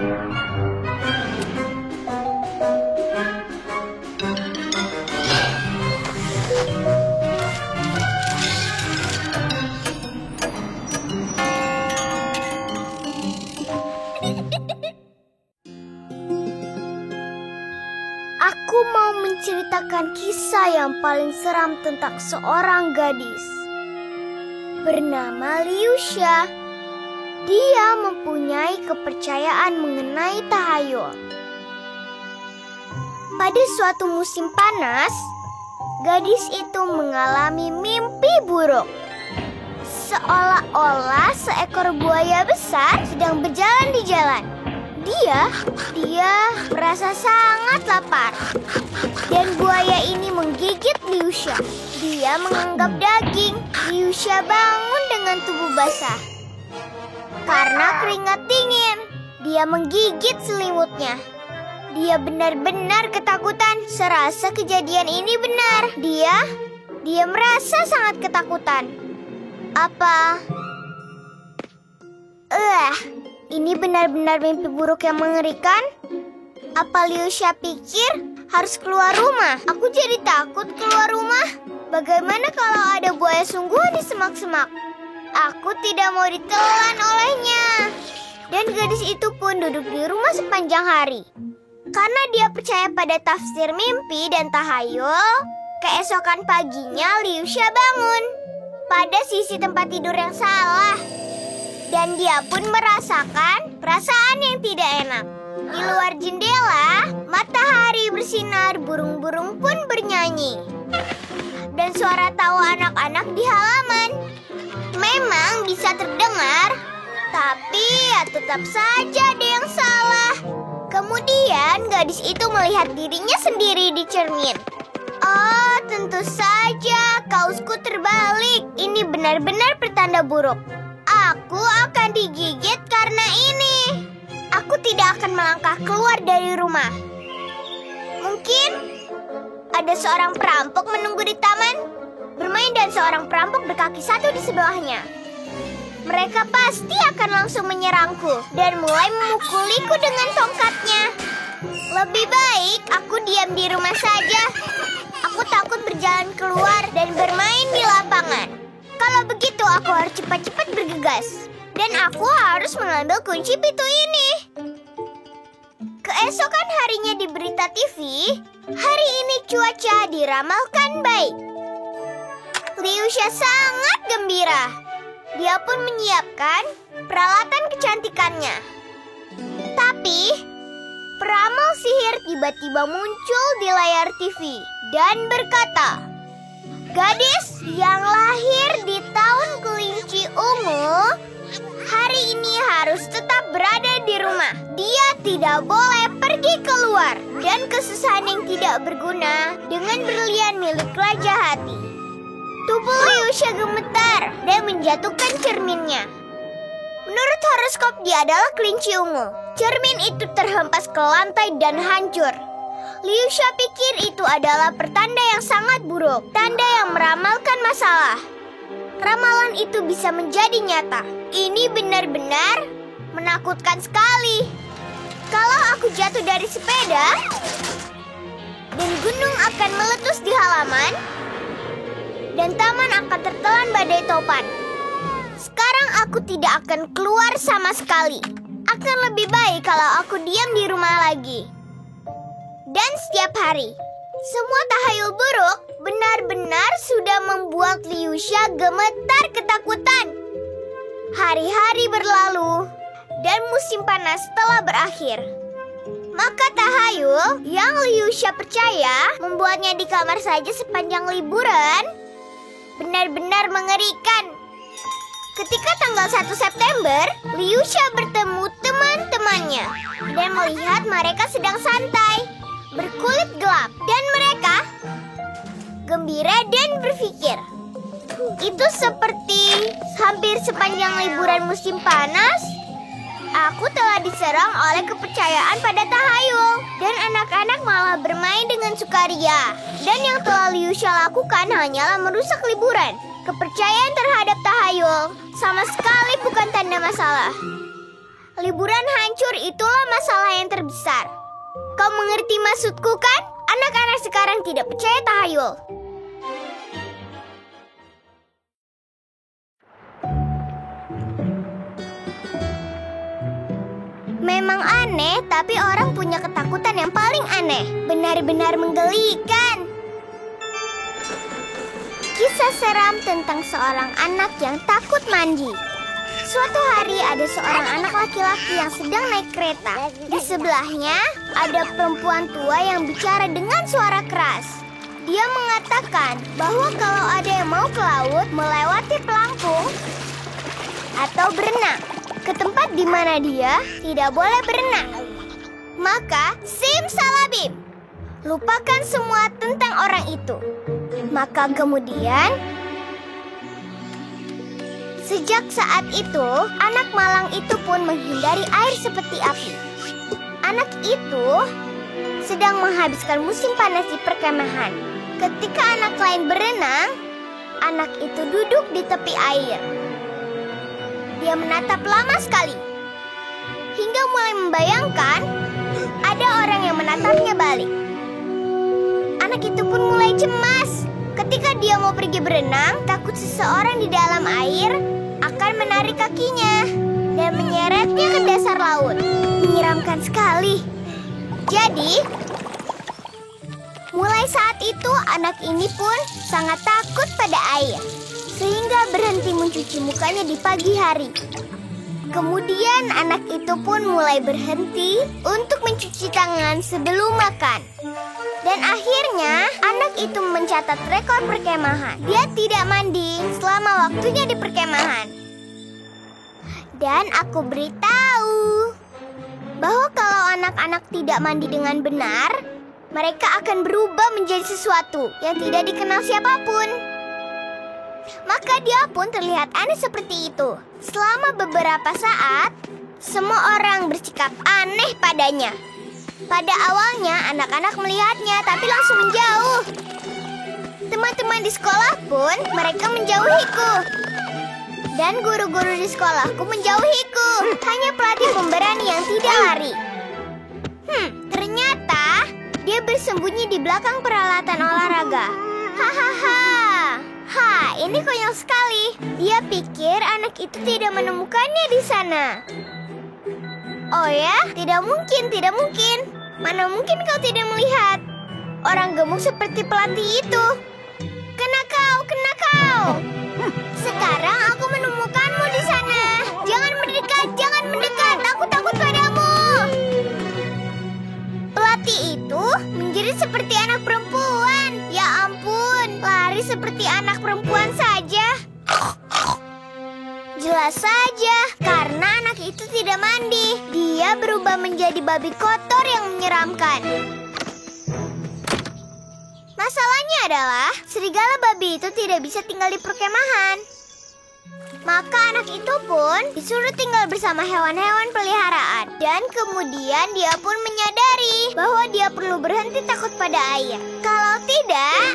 Aku mau menceritakan kisah yang paling seram tentang seorang gadis bernama Liusha. Dia mempunyai kepercayaan mengenai tahayul. Pada suatu musim panas, gadis itu mengalami mimpi buruk. Seolah-olah seekor buaya besar sedang berjalan di jalan. Dia merasa sangat lapar. Dan buaya ini menggigit Liusha. Dia menganggap daging. Liusha bangun dengan tubuh basah. Karena keringat dingin, dia menggigit selimutnya. Dia benar-benar ketakutan. Serasa kejadian ini benar. Dia merasa sangat ketakutan. Ini benar-benar mimpi buruk yang mengerikan. Apa Liusha pikir harus keluar rumah? Aku jadi takut keluar rumah. Bagaimana kalau ada buaya sungguhan di semak-semak? Aku tidak mau ditelan olehnya. Dan gadis itu pun duduk di rumah sepanjang hari. Karena dia percaya pada tafsir mimpi dan tahayul, keesokan paginya Liusha bangun pada sisi tempat tidur yang salah. Dan dia pun merasakan perasaan yang tidak enak. Di luar jendela, matahari bersinar, burung-burung pun bernyanyi. Dan suara tawa anak-anak di halaman memang bisa terdengar, tapi tetap saja ada yang salah. Kemudian gadis itu melihat dirinya sendiri di cermin. Oh, tentu saja kausku terbalik. Ini benar-benar pertanda buruk. Aku akan digigit karena ini. Aku tidak akan melangkah keluar dari rumah. Mungkin ada seorang perampok menunggu di taman, bermain dan seorang perampok berkaki satu di sebelahnya. Mereka pasti akan langsung menyerangku dan mulai memukuliku dengan tongkatnya. Lebih baik aku diam di rumah saja. Aku takut berjalan keluar dan bermain di lapangan. Kalau begitu aku harus cepat-cepat bergegas. Dan aku harus mengambil kunci pintu ini. Keesokan harinya di berita TV, hari ini cuaca diramalkan baik. Liusha sangat gembira. Dia pun menyiapkan peralatan kecantikannya. Tapi peramal sihir tiba-tiba muncul di layar TV dan berkata, "Gadis yang lahir di tahun kelinci ungu hari ini harus tetap berada di rumah. Dia tidak boleh pergi keluar dan kesusahan yang tidak berguna dengan berlian milik Raja Hati." Tubuh Liusha gemetar dan menjatuhkan cerminnya. Menurut horoskop dia adalah kelinci ungu. Cermin itu terhempas ke lantai dan hancur. Liusha pikir itu adalah pertanda yang sangat buruk, tanda yang meramalkan masalah. Ramalan itu bisa menjadi nyata. Ini benar-benar menakutkan sekali. Kalau aku jatuh dari sepeda dan gunung akan meletus di halaman dan taman akan tertelan badai topan. Sekarang aku tidak akan keluar sama sekali. Akan lebih baik kalau aku diam di rumah lagi. Dan setiap hari, semua tahayul buruk benar-benar sudah membuat Liusha gemetar ketakutan. Hari-hari berlalu dan musim panas telah berakhir. Maka tahayul yang Liusha percaya membuatnya di kamar saja sepanjang liburan benar-benar mengerikan. Ketika tanggal 1 September, Liusha bertemu teman-temannya dan melihat mereka sedang santai, berkulit gelap, dan mereka gembira dan berpikir, itu seperti hampir sepanjang liburan musim panas, aku telah diserang oleh kepercayaan pada tahayul dan anak-anak malah bermain dengan sukaria. Dan yang telah Liusha lakukan hanyalah merusak liburan. Kepercayaan terhadap tahayul sama sekali bukan tanda masalah. Liburan hancur itulah masalah yang terbesar. Kau mengerti maksudku kan? Anak-anak sekarang tidak percaya tahayul. Memang aneh, tapi orang punya ketakutan yang paling aneh. Benar-benar menggelikan. Kisah seram tentang seorang anak yang takut mandi. Suatu hari ada seorang anak laki-laki yang sedang naik kereta. Di sebelahnya ada perempuan tua yang bicara dengan suara keras. Dia mengatakan bahwa kalau ada yang mau ke laut melewati pelampung atau berenang ke tempat di mana dia tidak boleh berenang, maka simsalabim, lupakan semua tentang orang itu. Maka kemudian, sejak saat itu, anak malang itu pun menghindari air seperti api. Anak itu sedang menghabiskan musim panas di perkemahan. Ketika anak lain berenang, anak itu duduk di tepi air. Dia menatap lama sekali, hingga mulai membayangkan ada orang yang menatapnya balik. Anak itu pun mulai cemas. Ketika dia mau pergi berenang, takut seseorang di dalam air akan menarik kakinya dan menyeretnya ke dasar laut. Menyeramkan sekali. Jadi, mulai saat itu anak ini pun sangat takut pada air, sehingga berhenti mencuci mukanya di pagi hari. Kemudian anak itu pun mulai berhenti untuk mencuci tangan sebelum makan. Dan akhirnya anak itu mencatat rekor perkemahan. Dia tidak mandi selama waktunya di perkemahan. Dan aku beritahu bahwa kalau anak-anak tidak mandi dengan benar, mereka akan berubah menjadi sesuatu yang tidak dikenal siapapun. Maka dia pun terlihat aneh seperti itu. Selama beberapa saat, semua orang bersikap aneh padanya. Pada awalnya anak-anak melihatnya tapi langsung menjauh. Teman-teman di sekolah pun mereka menjauhiku. Dan guru-guru di sekolahku menjauhiku. Hanya pelatih pemberani yang tidak lari. Ternyata dia bersembunyi di belakang peralatan olahraga. Hahaha. Ini konyol sekali. Dia pikir anak itu tidak menemukannya di sana. Oh ya? Tidak mungkin, tidak mungkin. Mana mungkin kau tidak melihat orang gemuk seperti pelatih itu. Kena kau, kena kau. Sekarang aku menemukanmu di sana. Jangan mendekat, jangan mendekat. Aku takut padamu. Pelatih itu menjerit seperti anak perempuan. Ya ampun, lari seperti anak perempuan saja. Jelas saja, karena anak itu tidak mandi. Dia berubah menjadi babi kotor yang menyeramkan. Masalahnya adalah, serigala babi itu tidak bisa tinggal di perkemahan. Maka anak itu pun disuruh tinggal bersama hewan-hewan peliharaan. Dan kemudian dia pun menyadari bahwa dia perlu berhenti takut pada air. Kalau tidak,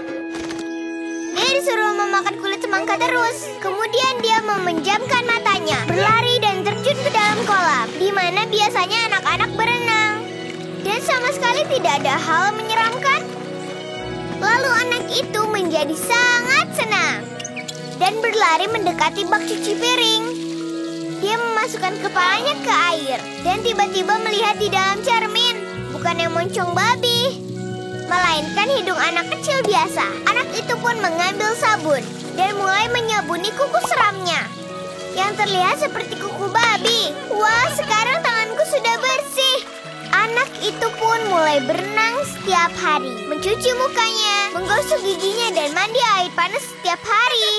dia disuruh memakan kulit semangka terus. Kemudian dia memejamkan matanya, berlari dan terjun ke dalam kolam, di mana biasanya anak-anak berenang. Dan sama sekali tidak ada hal menyeramkan. Lalu anak itu menjadi sangat senang dan berlari mendekati bak cuci piring. Dia memasukkan kepalanya ke air dan tiba-tiba melihat di dalam cermin bukan yang moncong babi, melainkan hidung anak kecil biasa. Anak itu pun mengambil sabun dan mulai menyabuni kuku seramnya yang terlihat seperti kuku babi. Wah, sekarang tanganku sudah bersih. Anak itu pun mulai berenang setiap hari, mencuci mukanya, menggosok giginya, dan mandi air panas setiap hari.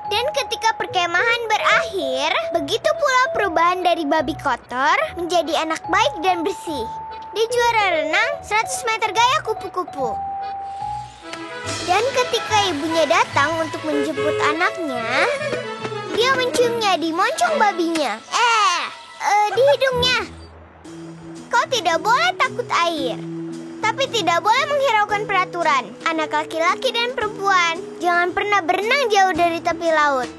Dan ketika perkemahan berakhir, begitu pula perubahan dari babi kotor menjadi anak baik dan bersih. Dia juara renang 100 meter gaya kupu-kupu. Dan ketika ibunya datang untuk menjemput anaknya, dia menciumnya di moncong babinya. Di hidungnya. Kau tidak boleh takut air, tapi tidak boleh menghiraukan peraturan. Anak laki-laki dan perempuan, jangan pernah berenang jauh dari tepi laut.